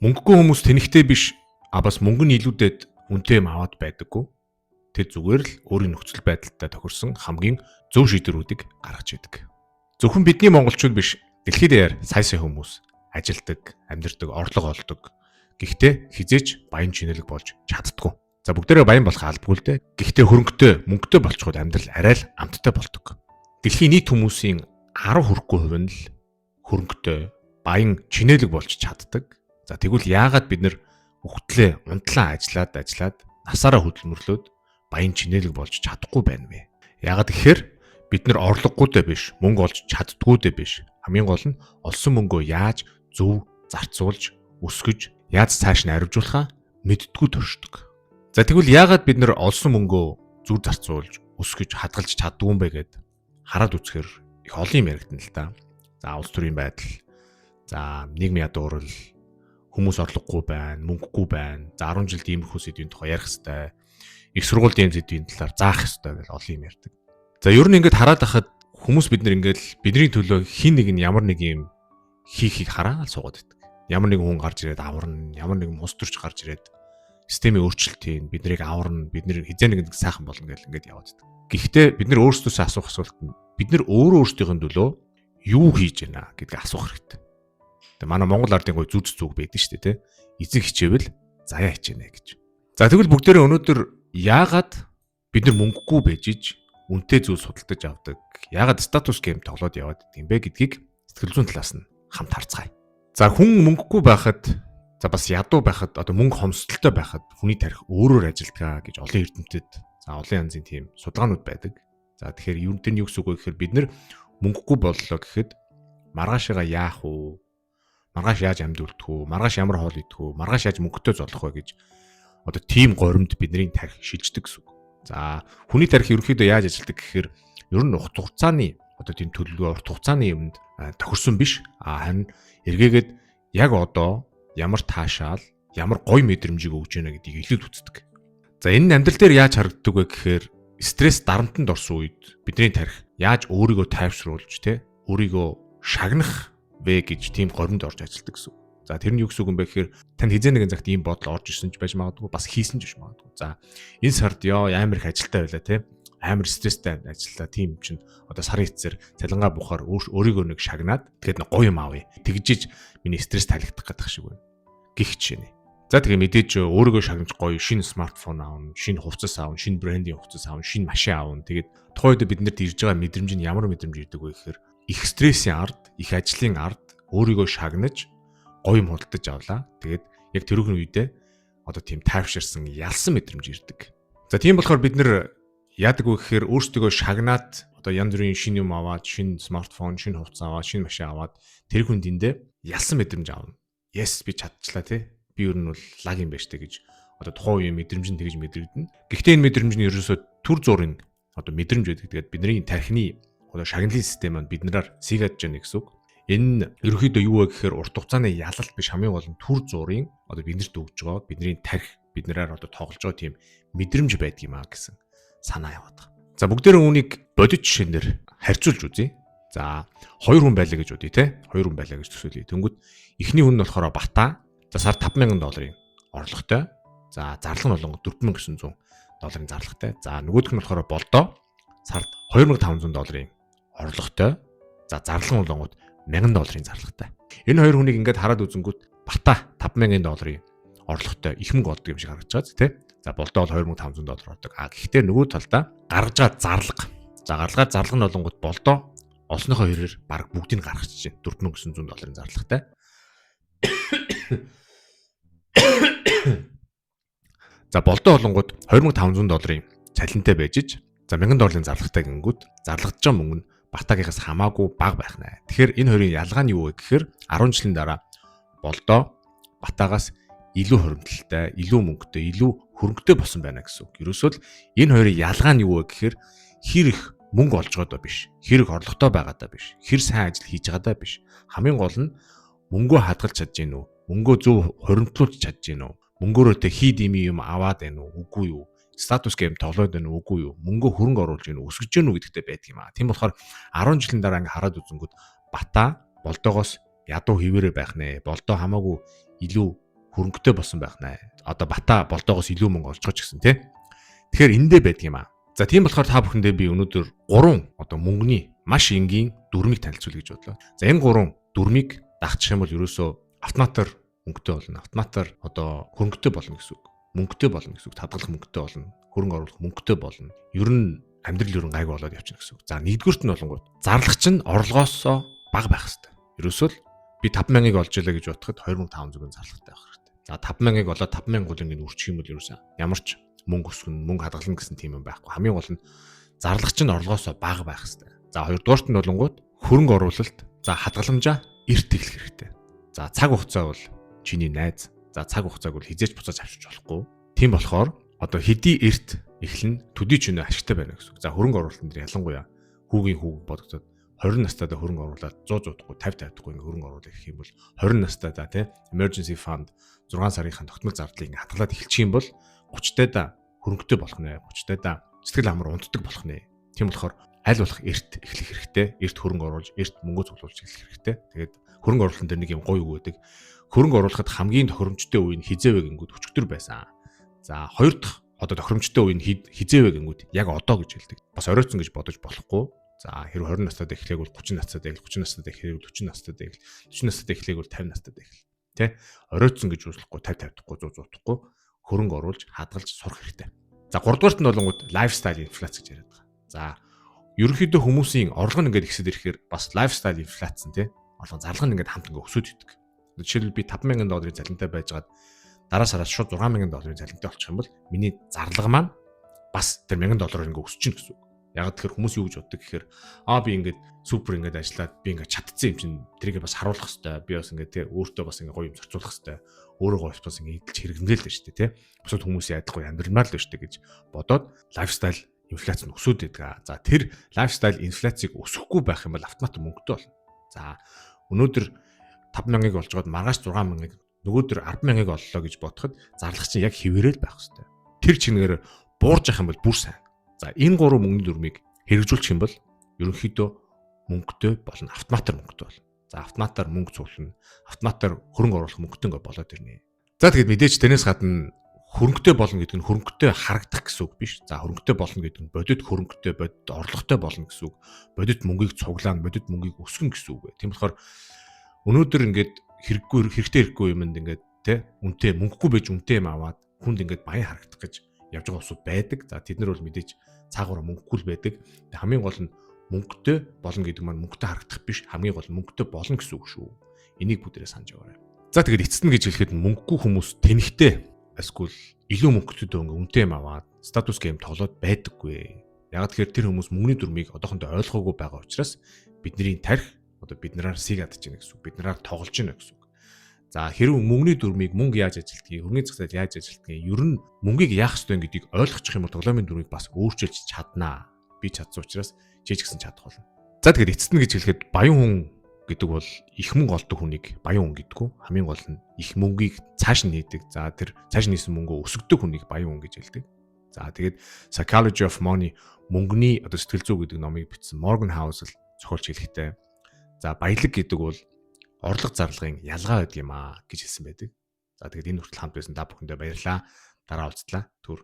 Мөнгөгүй хүмүүс тэнхтэй биш, бас мөнгө нь илүүдэд үнэтэй юм аваад байдаггүй. Тэд зүгээр л өөрийн нөхцөл байдалтай тохирсон хамгийн зөв шийдвэрүүдийг гаргаж идэг. Зөвхөн бидний монголчууд биш, дэлхийд даяар сая хүмүүс ажилдаг, амьдардаг, орлого олдог. Гэхдээ хизээч баян чинэлэг болж чаддаггүй. За бүгдээрээ баян болох албагүй л дээ. Гэхдээ хөрөнгөтэй, мөнгөтэй болчиход амьдрал арай л амттай болдог. Дэлхийн нийт хүмүүсийн 10 хүрэхгүй хувь нь л хөрөнгөтэй, баян чинэлэг болж чаддаг. За тэгвэл яагаад бид нэр үхтлээ унтлаа ажиллаад насаараа хөдөлмөрлөөд баян чинэлэг болж чадахгүй байна вэ? Яагаад гэхээр бид нар орлогогүйдээ биш, мөнгө олж чаддгүйдээ биш. Хамгийн гол нь олсон мөнгөө яаж зөв зарцуулж, өсгөж, яаж цааш нь арвижуулахаа мэддгүү төршдөг. За тэгвэл яагаад бид нар олсон мөнгөө зөв зарцуулж, өсгөж, хадгалж чаддгүй юм бэ гэд хараад үзэхээр их олон юм яригдана л да. За улс төрийн байдал, за нийгмийн ядуурл, хүмүүс орлогогүй байна, мөнгөгүй байна. За 10 жилд иймэрхүү сэдвийн тухай ярих хэрэгтэй. Их сургуулийн сэдвийн талаар заах хэрэгтэй гэж олон юм ярьдаг. За ер нь ингээд хараад байхад хүмүүс бид нар ингээд бидний төлөө хин нэг нь ямар нэг юм хийхийг хараад суугаад байдаг. Ямар нэгэн хүн гарч ирээд аварна, ямар нэгэн хус төрч гарч ирээд системийн өөрчлөлтийн биднийг аварна, бид нэр хизээ нэг сайхан болно гэж ингээд яваад байдаг. Гэхдээ бид нар өөрсдөөсөө асуух асуулт нь бид нар өөрсдийнхөө төлөө юу хийж байна гэдгийг асуух хэрэгтэй. Манай Монгол ардын гой зүг байдаг шүү дээ, тэ. Эзэн хичээвэл заяа хичээнэ гэж. За тэгвэл бүгдээрээ өнөөдөр яагаад бид нар мөнгөгүй байж иж үнэтэй зүйл судалдаж авдаг? Яагаад статус гейм тоглоод яваад идэв юм бэ гэдгийг сэтгэл зүйн талаас нь хамт харцгаая. За хүн мөнгөгүй байхад, за бас ядуу байхад, одоо мөнгө хомсдолтой байхад хүний тарих өөрөөр ажилтгаа гэж олон эрдэмтэд, за олон янзын тийм судалгаанууд байдаг. За тэгэхээр юу тэр нь юу гэсэн үг вэ гэхээр бид нар мөнгөгүй боллоо гэхэд маргаашаа яах вэ? Маргааш яаж амьд үлдэх үү? Маргааш ямар хоол идэх үү? Маргааш яаж мөнгөтэй золох вэ гэж одоо тийм горимд бидний тарих шилждэг гэсэн үг. За хүний тарих ерөнхийдөө яаж ажилдаг гэхээр ер нь урт хугацааны одоо тийм төлөвлөгөө, урт хугацааны юмд тохирсон биш. Харин эргээгээд яг одоо ямар таашаал, ямар гоё мэдрэмжийг өгж яана гэдгийг илүүд үздэг. За энэ нь амьдрал дээр яаж харагддаг вэ гэхээр стресс дарамтанд орсон үед бидний тарих яаж өөрийгөө тайвшруулж, өөрийгөө шагнах вэ гэж тийм горимд орж ажилдаг гэсэн. За тэр нь юу гэсэн үг юм бэ гэхээр танд хизээ нэгэн цагт ийм бодол орж ирсэн ч байж магадгүй, бас хийсэн ч байж магадгүй. За энэ сард амар их ажилтаа байлаа, амар стресстэй ажиллаа. Тийм чинь одоо сарын эцсээр цалингаа бухаар өөрийгөө нэг шагнаад тэгээд гоё юм аавь. Тэгжиж миний стресс талигдах гэдэг шиг байна. Гэх жишээ. За тэгээ мэдээж өөрийгөө шагнаж гоё шинэ смартфон аавна, шинэ хувцас аавна, шинэ брендийн хувцас аавна, шинэ машин аавна. Тэгээд тухайн үед бид нарт ирж байгаа мэдрэмж нь ямар мэдрэмж ирдэг вэ гэхээр их стрессийн ард, их ажлын ард өөрийгөө шагнаж гоё юм худалдаж авлаа. Тэгээд яг тэрүүхэн үедээ одоо тийм тайвширсан, ялсан мэдрэмж ирдэг. За тийм болохоор бид нэр яадаг вэ гэхээр өөрсдөө шагнаад одоо янз бүрийн шинэ юм аваад, шинэ смартфон, шинэ хувцас аваад, шинэ машин аваад тэр хүн дэндээ ялсан мэдрэмж аавна. Yes, би чадчихлаа, би ер нь бол лаг юм байна штэ гэж одоо тухайн үеийн мэдрэмж нь тэгж мэдрэгдэнэ. Гэхдээ энэ мэдрэмж нь ерөөсөө төр зургийн одоо мэдрэмж байдаг. Тэгээд бидний тархины одоо шагналын систем маань биднээр сигаж яана гэсэн үг. Энэ ерөөхдөө юу вэ гэхээр урт хугацааны ялалт биш, хамгийн гол нь түр зургийн одоо биднэрт өгж байгаа бидний тарих биднээр одоо тоглож байгаа тийм мэдрэмж байдгийм аа гэсэн санаа яваад байгаа. За бүгдээрээ үүнийг бодит жишээнээр харьцуулж үзье. За хоёр хүн байлаа гэж бодъё, Хоёр хүн байлаа гэж төсөөлье. Тэнгүүд эхний хүн нь болохоор Бата. За сар $5,000 орлоготой. За зарлага нь болон $4,900 зарлагтай. За нөгөөх нь болохоор Болдоо. Сард $2,500 орлоготой. За зарлага нь болонгууд $1,000 зарлагтай. Энэ хоёр хүнийг ингээд хараад үзэнгүүт Бата $5,000 орлоготой их мөнгө олдог юм шиг харагдаж байгаа, За Болдоо бол $2,500 олдог. Гэхдээ нөгөө талдаа гаргаж байгаа зарлага. За гаргалгаа зарлага нь болонгууд Болдоо олсныхоо хэрээр баг бүгдийг гаргачих чинь $4,900 зарлагтай. За Болдоо болонгууд $2,500 цалинтай байж ич за $1,000 зарлагтай гингүүд зарлагдж байгаа мөнгө нь Батагийнхаас хамаагүй бага байх нэ. Тэгэхээр энэ хоёрын ялгаа нь юу вэ гэхээр 10 жилийн дараа Болдоо Батагаас илүү хоримтлалтай, илүү мөнгөтэй, илүү хөрөнгөтэй болсон байна гэсэн үг. Ерөөсөө л энэ хоёрын ялгаа нь юу вэ гэхээр хэр их мөнгө олж байгаадаа биш, хэр их орлоготой байгаадаа биш, хэр сайн ажил хийж байгаадаа биш. Хамгийн гол нь мөнгөө хадгалж чадж гин үү? Мөнгөө зөв хоримтлуулж чадж гин үү? Мөнгөөрөө тэ хий дими юм аваад байна уу? Үгүй юу? Статус гейм тоглоод байна уу? Үгүй юу? Мөнгөө хөрөнгө оруулж гин үү? Өсгөж гин үү гэдэгтэй байдаг юм аа. Тийм болохоор 10 жилийн дараа ингээ хараад үзэнгүүт Бата Болдоогоос ядуу хിവэрэ байх нэ. Болдоо хамаагүй илүү хөрөнгөтэй болсон байх нэ. Одоо бата болдоогоос илүү мөнгө олж байгаа ч гэсэн тий. Тэгэхээр эндээ байдаг юм аа. За тийм болохоор та бүхэндээ би өнөөдөр 3 одоо мөнгөний маш энгийн дүрмийг танилцуулъя гэж бодлоо. За энэ 3 дүрмийг дагчих юм бол ерөөсөө автоматар мөнгөтэй болно. Автоматар одоо хөрөнгөтэй болно гэсэн үг. Мөнгөтэй болно гэсэн үг. Хадгалах мөнгөтэй болно. Хөрөнгө оруулах мөнгөтэй болно. Ер нь амьдрал ер нь гайгүй болоод явчихна гэсэн үг. За нэгдүгüрт нь болонгууд зарлагч нь орлогоосоо бага байх хэрэгтэй. Ерөөсөө л би 50000-ыг олж ялаа гэж бодоход 2500-ыг зарлагтай байх хэрэгтэй. За 50000-ыг олоод 5000 гол ингэ үрчих юм бол ерөөсөө ямар ч мөнгө өсгөн, мөнгө хадгална гэсэн тийм юм байхгүй. Хамгийн гол нь зарлагч нь орлогоосоо бага байх хэрэгтэй. За хоёрдугаарт нь болонгууд хөрөнгө оруулалт, за хадгаламжаа эрт эхлэх хэрэгтэй. За цаг хугацаа бол чиний найз. За цаг хугацааг бол хизээч буцааж авчиж болохгүй. Тийм болохоор одоо хэдий эрт эхлэн төдий ч өнө ашигтай байна гэсэн үг. За хөрөнгө оруулалт энэ ялангуяа хүүгийн хүүг бодогдоод 20 настайдаа хөрөнгө оруулаад 100 удахгүй 50 50 удахгүй хөрөнгө оруулах гэх юм бол 20 настайдаа тий emergency fund 6 сарынхаа тогтмол зардлыг ингээ хадгалаад эхэлчих юм бол 30-тайдаа хөрөнгөтэй болох нэ 30-тайдаа сэтгэл амар унтдаг болох нэ. Тийм болохоор аль болох эрт эхлэх хэрэгтэй. Эрт хөрөнгө оруулж, эрт мөнгө цуглуулж эхлэх хэрэгтэй. Тэгээд хөрөнгө оруулалтын дээр нэг юм гоё үг байдаг. Хөрөнгө оруулахад хамгийн тохиромжтой үе нь хизээвэ гингүүд өчтөр байсан. За хоёр дахь одоо тохиромжтой үе нь хизээвэ гингүүд яг одоо гэж хэлдэг. Бас оройтсон гэж бодож болохгүй. За хэрэг 20 настайдаа эхлээг бол 30 настайдаа эхлэх, 30 настайдаа эхлээг бол 40 настайдаа эхлэх, 40 настайдаа эхлээг бол 50 настайдаа эхлэх. Тэ? Оройтсон гэж үзлэхгүй 50 50-хгүй 100 100-хгүй хөрөнгө оруулж хадгалж сурах хэрэгтэй. За 3 дугаарт нь болонгууд лайфстайл инфляц гэж яриад байгаа. За ерөнхийдөө хүмүүсийн орлого нь ингээд ихсэд ирэхээр бас лайфстайл инфляц нь тий орлого зарлага нь ингээд хамт ингээд өсөд идэг. Жишээлбэл би $5,000 залинтай байжгаад дараа сараас шууд $6,000 залинтай болчих юм бол миний зарлага маань бас тэр $1,000 ингээд өсчихнө гэсэн үг. Яг тэгэхээр хүмүүс юу гэж боддог гэхээр би ингээд супер ингээд ажиллаад би ингээд чадцсан юм чинь тэрийг бас харуулах хэрэгтэй. Би бас ингээд тий өөртөө бас ингээд гоё юм зорчуулах хэрэгтэй. Өөрийгөө бас ингээд эдэлж хэрэглэмэл л шүү дээ тий. Бусад хүмүүсийн адилгүй амьдрмаар л шүү дээ гэж бодоод лайфстайл инфляц нь өсөд байдаг. За тэр лайфстайл инфляцийг өсөхгүй байх юм бол автомат мөнгөтэй болно. За өнөөдөр 5,000-ыг олжгаад маргааш 6,000-ыг нөгөөдөр 10,000-ыг оллоо гэж бодоход зарлах чинь яг хэвээрэл байх хэрэгтэй. Тэр чингээр буурж явах юм бол бүр сайн. За энэ 3 мөнгөний дүрмийг хэрэгжүүлчих юм бол ерөнхийдөө мөнгөтэй болно. Автоматар мөнгөтэй болно. За автоматар мөнгө цуглана. Автоматар хөрөнгө оруулах мөнгөтэй ингээ болоод ирнэ. За тэгээд мэдээж тэрнээс гадна хөрөнгөтэй болно гэдэг нь хөрөнгөтэй харагдах гэсэн үг биш. За хөрөнгөтэй болно гэдэг нь бодит хөрөнгөтэй, бодит орлоготой болно гэсэн үг. Бодит мөнгийг цуглаана, бодит мөнгийг өсгөн гэсэн үг. Тийм болохоор өнөөдөр ингээд хэрэгтэй юмд ингээд тэ үнэтэй мөнгөгүй байж үнэтэй юм аваад хүнд ингээд баян харагдах гэж явж байгаа усуд байдаг. За тэд нар бол мэдээж цаагаараа мөнгөгүй л байдаг. Хамгийн гол нь мөнгөтэй болно гэдэг маань мөнгөтэй харагдах биш. Хамгийн гол нь мөнгөтэй болно гэсэн үг шүү. Энийг бүгдээрээ санаж байгаарай. За тэгээд эцэст нь гэж хэлэхэд мөнгөгүй хүмүүс тэнхтэй эсвэл илүү мөнгөтэй үнэтэй юм аваад статус гейм тоглоод байдаггүй. Яг тэгэхээр тэр хүмүүс мөнгөний дүрмийг одоохондоо ойлгоогүй байгаа учраас бидний тарих одоо бид нараар сигадж байна гэсэн үг. Бид нараар тоглож байна гэсэн үг. За хэрвээ мөнгөний дүрмийг мөнгө яаж ажилтгийг, хөрөнгөний зах зээл яаж ажилтгийг, ер нь мөнгийг яах ёстой гэдгийг ойлгочих юм бол тоглоомын дүрмийг бас өөрчилж чаднаа. Би чадсан учраас чи ч гэсэн чадах болно. За тэгэхээр эцэст нь гэж хэлэхэд баян хүн гэдэг бол их мөнгө олдог хүнийг баян хүн гэдэггүй. Хамгийн гол нь их мөнгийг цааш нь нээдэг. За тэр цааш нээсэн мөнгөө өсгөдөг хүнийг баян хүн гэж хэлдэг. За тэгээд Psychology of Money мөнгөний одоо сэтгэл зүй гэдэг номыг бичсэн Morgan Housel зохиолч хэлэхдээ за баялаг гэдэг бол орлого зарлагын ялгаа байдаг юм аа гэж хэлсэн байдаг. За тэгээд энэ хүртэл хамт байсан та бүхэндээ баярлалаа. Дараа уулзлаа. Түр.